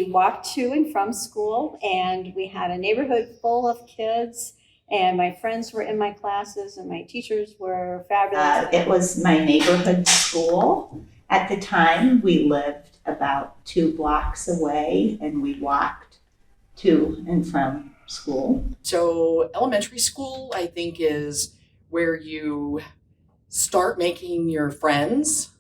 we walked to and from school, and we had a neighborhood full of kids, and my friends were in my classes, and my teachers were fabulous. It was my neighborhood school. At the time, we lived about 2 blocks away, and we walked to and from school. So elementary school, I think, is where you start making your friends.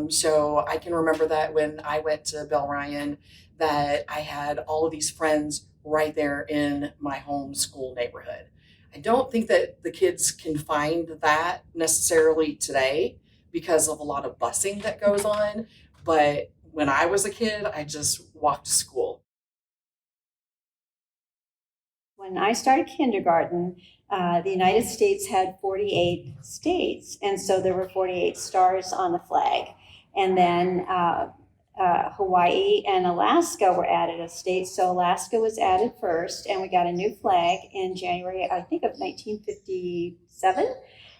So I can remember that when I went to Belle Ryan, that I had all of these friends right there in my home school neighborhood. I don't think that the kids can find that necessarily today because of a lot of busing that goes on. But when I was a kid, I just walked to school. When I started kindergarten, the United States had 48 states, and so there were 48 stars on the flag. And then Hawaii and Alaska were added as states, so Alaska was added first, and we got a new flag in January, I think, of 1957,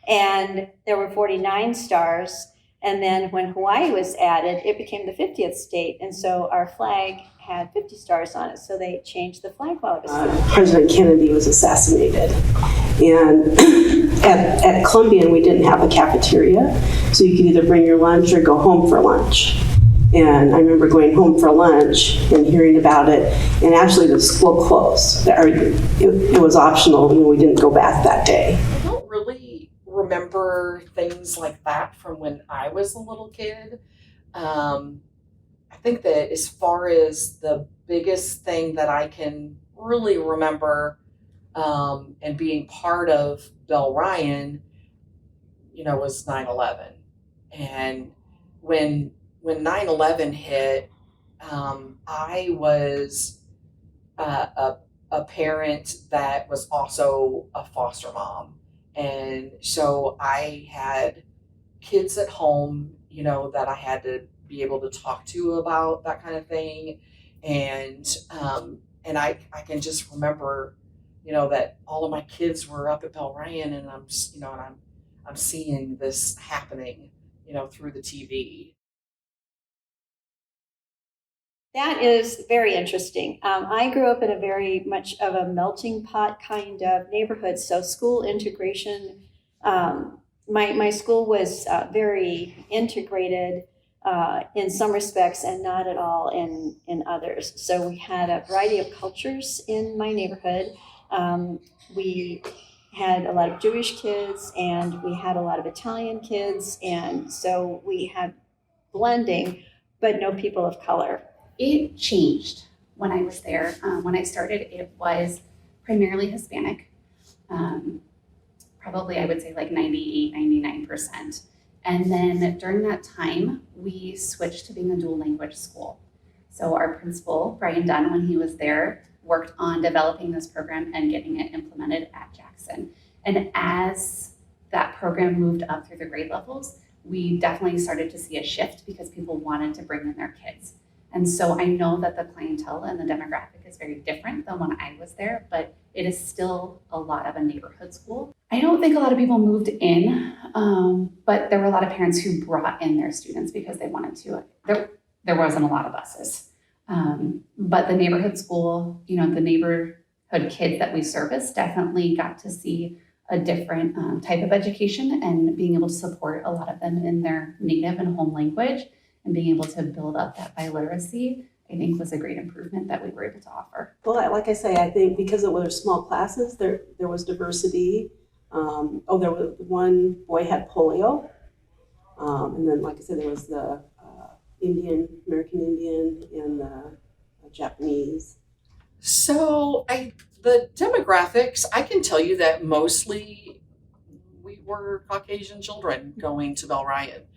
and there were 49 stars. And then when Hawaii was added, it became the 50th state, and so our flag had 50 stars on it, so they changed the flag while it was there. President Kennedy was assassinated, and at Columbian we didn't have a cafeteria, so you could either bring your lunch or go home for lunch. And I remember going home for lunch and hearing about it, and actually the school closed. It was optional, and we didn't go back that day. I don't really remember things like that from when I was a little kid. I think that as far as the biggest thing that I can really remember and being part of Belle Ryan, was 9/11. And when 9/11 hit, I was a parent that was also a foster mom. And so I had kids at home, that I had to be able to talk to about that kind of thing. And I can just remember, that all of my kids were up at Belle Ryan, and I'm seeing this happening, through the TV. That is very interesting. I grew up in a very much of a melting pot kind of neighborhood, so school integration, my school was very integrated in some respects and not at all in others. So we had a variety of cultures in my neighborhood. We had a lot of Jewish kids, and we had a lot of Italian kids, and so we had blending, but no people of color. It changed when I was there. When I started, it was primarily Hispanic. Probably I would say like 98, 99%. And then during that time, we switched to being a dual language school. So our principal, Brian Dunn, when he was there, worked on developing this program and getting it implemented at Jackson. And as that program moved up through the grade levels, we definitely started to see a shift because people wanted to bring in their kids. And so I know that the clientele and the demographic is very different than when I was there, but it is still a lot of a neighborhood school. I don't think a lot of people moved in, but there were a lot of parents who brought in their students because they wanted to. There wasn't a lot of buses. But the neighborhood school, the neighborhood kids that we service definitely got to see a different type of education, and being able to support a lot of them in their native and home language and being able to build up that biliteracy, I think was a great improvement that we were able to offer. Well, like I say, I think because it was small classes, there was diversity. There was one boy had polio. And then, like I said, there was the American Indian, and the Japanese. So the demographics, I can tell you that mostly we were Caucasian children going to Belle Ryan.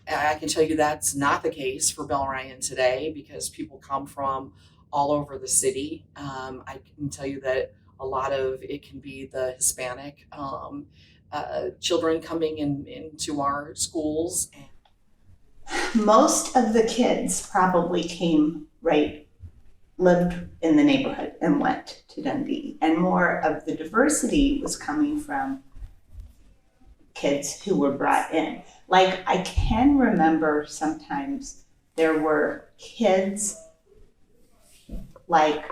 I can tell you that's not the case for Belle Ryan today because people come from all over the city. I can tell you that a lot of it can be the Hispanic children coming into our schools. Most of the kids probably lived in the neighborhood and went to Dundee. And more of the diversity was coming from kids who were brought in. Like, I can remember sometimes there were kids like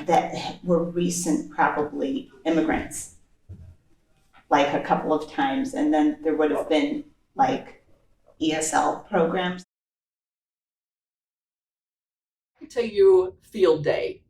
that were recent, probably immigrants, like a couple of times. And then there would have been like ESL programs. I can tell you field day.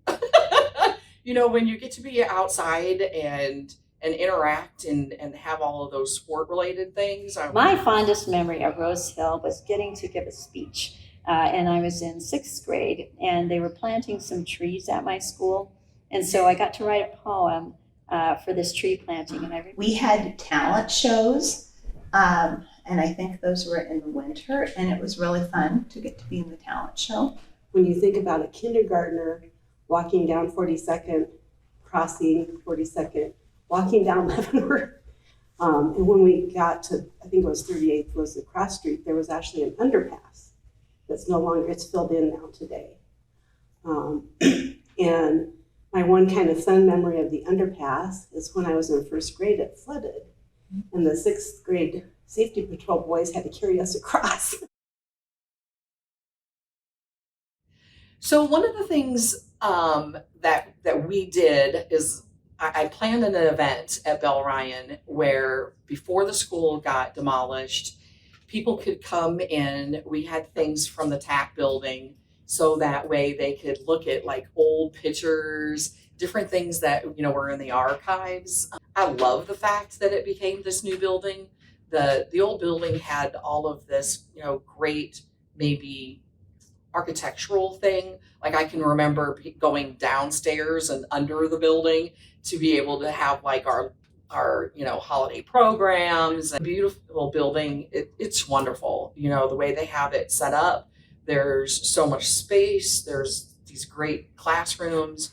You know, when you get to be outside and interact and have all of those sport related things. My fondest memory of Rose Hill was getting to give a speech. And I was in 6th grade, and they were planting some trees at my school. And so I got to write a poem for this tree planting. And we had talent shows, and I think those were in the winter, and it was really fun to get to be in the talent show. When you think about a kindergartner walking down 42nd, crossing 42nd, walking down Leavenworth, and when we got to, I think it was 38th was the cross street, there was actually an underpass that's no longer, it's filled in now today. And my one kind of fun memory of the underpass is when I was in 1st grade, it flooded, and the 6th grade safety patrol boys had to carry us across. So one of the things that we did is I planned an event at Belle Ryan where before the school got demolished, people could come in. We had things from the TAC building so that way they could look at like old pictures, different things that, you know, were in the archives. I love the fact that it became this new building. The old building had all of this, you know, great maybe architectural thing. Like I can remember going downstairs and under the building to be able to have like our you know, holiday programs. And beautiful building. It's wonderful. You know, the way they have it set up. There's so much space. There's these great classrooms.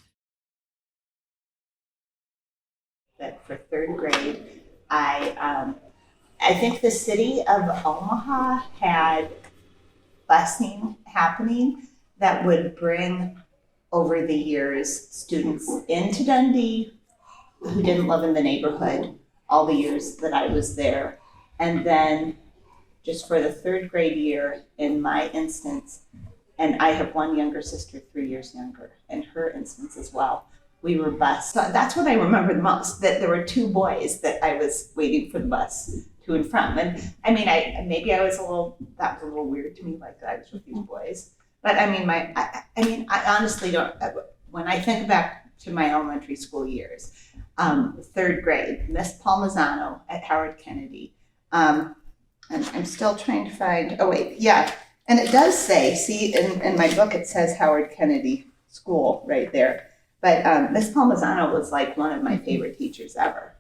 But for 3rd grade, I think the city of Omaha had busing happening that would bring over the years students into Dundee who didn't live in the neighborhood all the years that I was there. And then just for the 3rd grade year, in my instance, and I have one younger sister, 3 years younger, in her instance as well, we were bused. So that's what I remember the most, that there were 2 boys that I was waiting for the bus to and from. And I mean, that was a little weird to me, like that I was with these boys. But I mean, I honestly don't, when I think back to my elementary school years, 3rd grade, Miss Palmisano at Howard Kennedy. And I'm still trying to find, oh wait, yeah. And it does say, see, in my book, it says Howard Kennedy School right there. But Miss Palmisano was like one of my favorite teachers ever.